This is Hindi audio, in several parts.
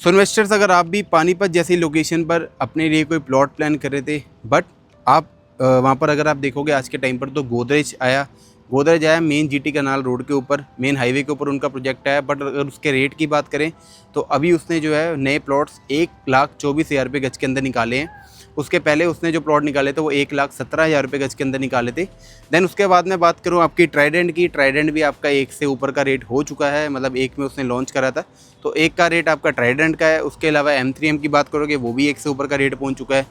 सो इन्वेस्टर्स, अगर आप भी पानीपत जैसी लोकेशन पर अपने लिए कोई प्लॉट प्लान कर रहे थे, बट आप वहाँ पर अगर आप देखोगे आज के टाइम पर तो गोदरेज आया मेन जीटी कनाल रोड के ऊपर, मेन हाईवे के ऊपर उनका प्रोजेक्ट आया। बट अगर उसके रेट की बात करें तो अभी उसने जो है नए प्लॉट्स 1,24,000 रुपये गज के अंदर निकाले हैं। उसके पहले उसने जो प्लॉट निकाले थे वो 1,17,000 रुपये गज के अंदर निकाले थे। देन उसके बाद मैं बात करूँ आपकी ट्राइडेंट की, ट्राइडेंट भी आपका 1 से ऊपर का रेट हो चुका है, मतलब 1 में उसने लॉन्च करा था तो 1 का रेट आपका ट्राइडेंट का है। उसके अलावा M3M की बात करोगे वो भी 1 से ऊपर का रेट पहुँच चुका है।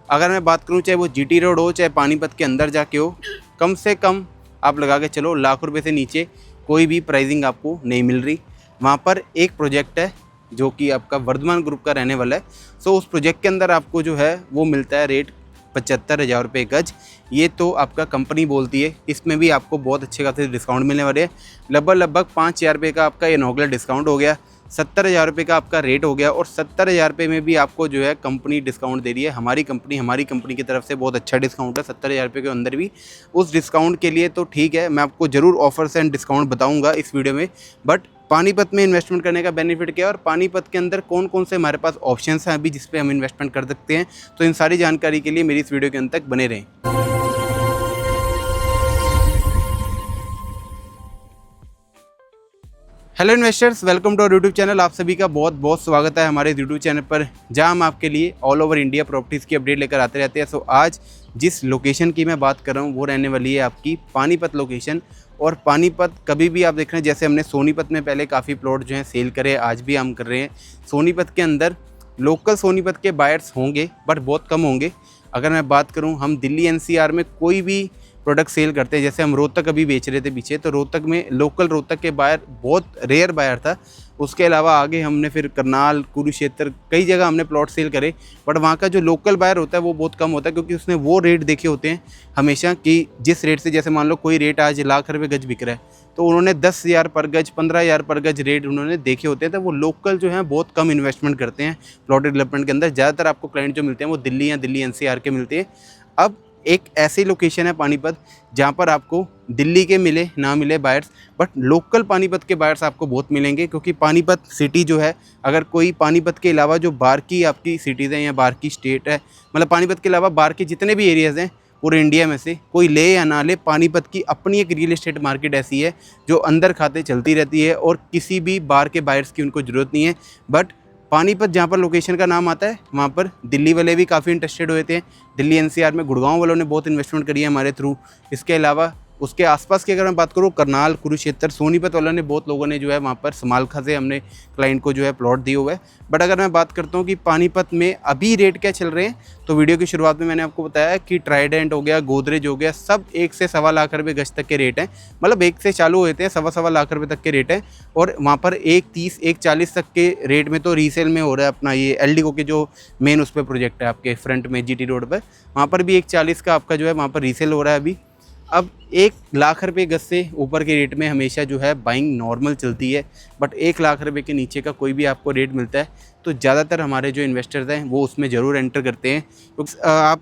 अगर मैं बात करूँ चाहे वो GT रोड हो चाहे पानीपत के अंदर जाके हो, कम से कम आप लगा के चलो लाख रुपए से नीचे कोई भी प्राइसिंग आपको नहीं मिल रही। वहाँ पर एक प्रोजेक्ट है जो कि आपका वर्धमान ग्रुप का रहने वाला है। सो उस प्रोजेक्ट के अंदर आपको जो है वो मिलता है रेट 75,000 रुपये गज। ये तो आपका कंपनी बोलती है, इसमें भी आपको बहुत अच्छे खासे डिस्काउंट मिलने वाले हैं। लगभग 5,000 रुपये का आपका इनॉग्रल डिस्काउंट हो गया, 70,000 रुपये का आपका रेट हो गया। और 70,000 रुपये में भी आपको जो है कंपनी डिस्काउंट दे रही है। हमारी कंपनी की तरफ से बहुत अच्छा डिस्काउंट है 70,000 रुपये के अंदर भी। उस डिस्काउंट के लिए तो ठीक है, मैं आपको ज़रूर ऑफर्स एंड डिस्काउंट बताऊंगा इस वीडियो में। बट पानीपत में इन्वेस्टमेंट करने का बेनिफिट क्या है और पानीपत के अंदर कौन कौन से हमारे पास ऑप्शंस हैं अभी जिस पे हम इन्वेस्टमेंट कर सकते हैं, तो इन सारी जानकारी के लिए मेरी इस वीडियो के अंत तक बने रहें। Hello investors, welcome to our YouTube channel. आप सभी का बहुत बहुत स्वागत है हमारे यूट्यूब चैनल पर, जहां हम आपके लिए ऑल ओवर इंडिया प्रॉपर्टीज़ की अपडेट लेकर आते रहते हैं। सो आज जिस लोकेशन की मैं बात कर रहा हूं वो रहने वाली है आपकी पानीपत लोकेशन। और पानीपत कभी भी आप देख रहे हैं, जैसे हमने सोनीपत में पहले काफ़ी प्लॉट जो हैं सेल करे, आज भी हम कर रहे हैं। सोनीपत के अंदर लोकल सोनीपत के बायर्स होंगे बट बहुत कम होंगे। अगर मैं बात करूँ, हम दिल्ली NCR में कोई भी प्रोडक्ट सेल करते हैं, जैसे हम रोहतक अभी बेच रहे थे पीछे, तो रोहतक में लोकल रोहतक के बायर बहुत रेयर बायर था। उसके अलावा आगे हमने फिर करनाल, कुरुक्षेत्र, कई जगह हमने प्लॉट सेल करे। बट वहाँ का जो लोकल बायर होता है वो बहुत कम होता है, क्योंकि उसने वो रेट देखे होते हैं हमेशा कि जिस रेट से, जैसे मान लो कोई रेट आज लाख रुपये गज बिक रहा है तो उन्होंने 10,000 पर गज, 15,000 पर गज रेट उन्होंने देखे होते हैं। तो वो लोकल जो हैं बहुत कम इन्वेस्टमेंट करते हैं प्लॉट डेवलपमेंट के अंदर। ज़्यादातर आपको क्लाइंट जो मिलते हैं वो दिल्ली या दिल्ली NCR के मिलते हैं। अब एक ऐसी लोकेशन है पानीपत जहाँ पर आपको दिल्ली के मिले ना मिले बायर्स, बट लोकल पानीपत के बायर्स आपको बहुत मिलेंगे। क्योंकि पानीपत सिटी जो है, अगर कोई पानीपत के अलावा जो बाहर की आपकी सिटीज़ हैं या बाहर की स्टेट है, मतलब पानीपत के अलावा बाहर के जितने भी एरियाज़ हैं पूरे इंडिया में से कोई ले या ना ले, पानीपत की अपनी एक रियल एस्टेट मार्केट ऐसी है जो अंदर खाते चलती रहती है और किसी भी बाहर के बायर्स की उनको ज़रूरत नहीं है। बट पानीपत जहाँ पर लोकेशन का नाम आता है वहाँ पर दिल्ली वाले भी काफ़ी इंटरेस्टेड हुए थे। दिल्ली NCR में गुड़गांव वालों ने बहुत इन्वेस्टमेंट करी है हमारे थ्रू। इसके अलावा उसके आसपास की अगर मैं बात करूँ, करनाल, कुरुक्षेत्र, सोनीपत वालों ने, बहुत लोगों ने जो है वहाँ पर समालखा से हमने क्लाइंट को जो है प्लॉट दिए हुए है। बट अगर मैं बात करता हूँ कि पानीपत में अभी रेट क्या चल रहे हैं, तो वीडियो की शुरुआत में मैंने आपको बताया कि ट्राइडेंट हो गया, गोदरेज हो गया, सब 1 से सवा लाख रुपये गज तक के रेट हैं। मतलब 1 से चालू होते हैं, सवा लाख रुपये तक के रेट हैं। और वहाँ पर 1,30, 1,40 तक के रेट में तो रीसेल में हो रहा है अपना ये एल्डिको के जो मेन उस पर प्रोजेक्ट है आपके फ्रंट में GT रोड पर, वहाँ पर भी 1,40 का आपका जो है वहाँ पर रीसेल हो रहा है अभी। अब 1 लाख रुपये गज से ऊपर के रेट में हमेशा जो है बाइंग नॉर्मल चलती है। बट 1 लाख रुपये के नीचे का कोई भी आपको रेट मिलता है तो ज़्यादातर हमारे जो इन्वेस्टर्स हैं वो उसमें ज़रूर एंटर करते हैं। क्योंकि आप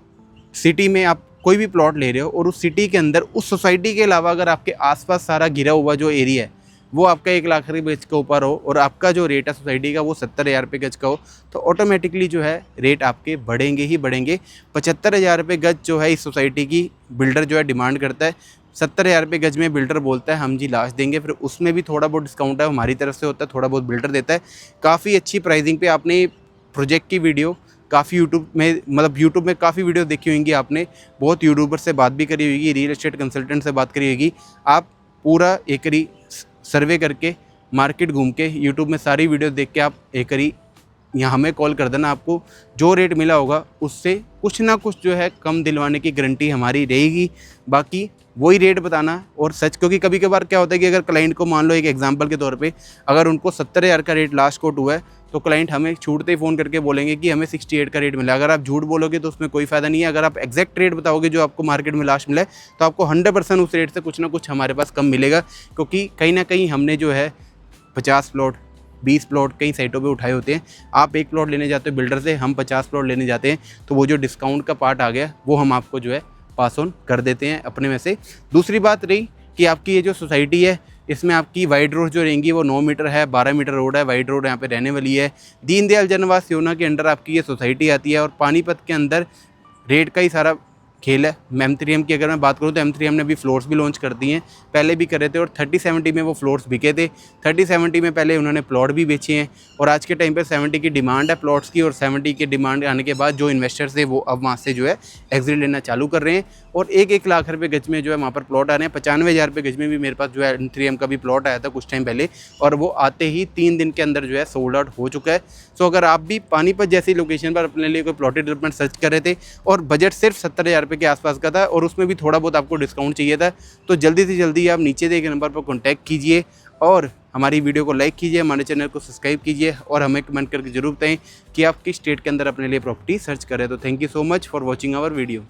सिटी में आप कोई भी प्लॉट ले रहे हो और उस सिटी के अंदर उस सोसाइटी के अलावा अगर आपके आसपास सारा घिरा हुआ जो एरिया है वो आपका 1 लाख रुपये गज के ऊपर हो और आपका जो रेट है सोसाइटी का वो 70,000 रुपये गज का हो, तो ऑटोमेटिकली जो है रेट आपके बढ़ेंगे ही बढ़ेंगे। 75,000 रुपये गज जो है इस सोसाइटी की बिल्डर जो है डिमांड करता है। 70,000 रुपये गज में बिल्डर बोलता है हम जी लास्ट देंगे, फिर उसमें भी थोड़ा बहुत डिस्काउंट है हमारी तरफ से होता है, थोड़ा बहुत बिल्डर देता है। काफ़ी अच्छी प्राइसिंग पे आपने प्रोजेक्ट की वीडियो काफ़ी यूट्यूब में काफ़ी वीडियो देखी होंगी आपने, बहुत यूट्यूबर से बात भी करी होगी, रियल एस्टेट कंसल्टेंट से बात करी होगी। आप पूरा एकरी सर्वे करके, मार्केट घूम के, यूट्यूब में सारी वीडियो देख के आप एकरी यहाँ हमें कॉल कर देना। आपको जो रेट मिला होगा उससे कुछ ना कुछ जो है कम दिलवाने की गारंटी हमारी रहेगी। बाकी वही रेट बताना और सच, क्योंकि कभी कभार क्या होता है कि अगर क्लाइंट को, मान लो एक एग्जांपल के तौर पे, अगर उनको 70,000 का रेट लास्ट कोट हुआ है तो क्लाइंट हमें छूटते ही फ़ोन करके बोलेंगे कि हमें 68 का रेट मिला। अगर आप झूठ बोलोगे तो उसमें कोई फ़ायदा नहीं है। अगर आप एग्जैक्ट रेट बताओगे जो आपको मार्केट में लास्ट मिला है तो आपको 100% उस रेट से कुछ ना कुछ हमारे पास कम मिलेगा। क्योंकि कहीं ना कहीं हमने जो है 50 प्लॉट, 20 प्लॉट कई साइटों पे उठाए होते हैं। आप 1 प्लॉट लेने जाते हो बिल्डर से, हम 50 प्लॉट लेने जाते हैं, तो वो जो डिस्काउंट का पार्ट आ गया वो हम आपको जो है पास ऑन कर देते हैं अपने में से। दूसरी बात रही कि आपकी ये जो सोसाइटी है इसमें आपकी वाइड रोड जो रहेंगी वो 9 मीटर है, 12 मीटर रोड है, वाइड रोड यहाँ पे रहने वाली है। दीनदयाल जनवास योजना के अंडर आपकी ये सोसाइटी आती है और पानीपत के अंदर रेट का ही सारा खेल है। M3M की अगर मैं बात करूँ तो M3M ने अभी फ्लोर्स भी लॉन्च कर दिए हैं, पहले भी कर रहे थे और 30-70 में वो फ्लोर्स बिके थे। 30-70 में पहले उन्होंने प्लॉट भी बेचे हैं और आज के टाइम पे 70 की डिमांड है प्लॉट्स की, और 70 की डिमांड आने के बाद जो इन्वेस्टर्स थे वो अब वहाँ से जो है एग्जिट लेना चालू कर रहे हैं और 1-1 लाख रुपये गज में जो है वहाँ पर प्लॉट आ रहे हैं। 95,000 रुपये गज में भी मेरे पास जो है M3M का भी प्लॉट आया था कुछ टाइम पहले और वो आते ही 3 दिन के अंदर जो है सोल्ड आउट हो चुका है। सो अगर आप भी पानीपत जैसी लोकेशन पर अपने लिए कोई प्लॉटेड डेवलपमेंट सर्च कर रहे थे और बजट सिर्फ 70,000 रुपये के आसपास का था और उसमें भी थोड़ा बहुत आपको डिस्काउंट चाहिए था, तो जल्दी से जल्दी आप नीचे दिए गए नंबर पर कॉन्टैक्ट कीजिए और हमारी वीडियो को लाइक कीजिए, हमारे चैनल को सब्सक्राइब कीजिए और हमें कमेंट करके जरूर बताएं कि आप किस स्टेट के अंदर अपने लिए प्रॉपर्टी सर्च करें। तो thank you so much for watching our video.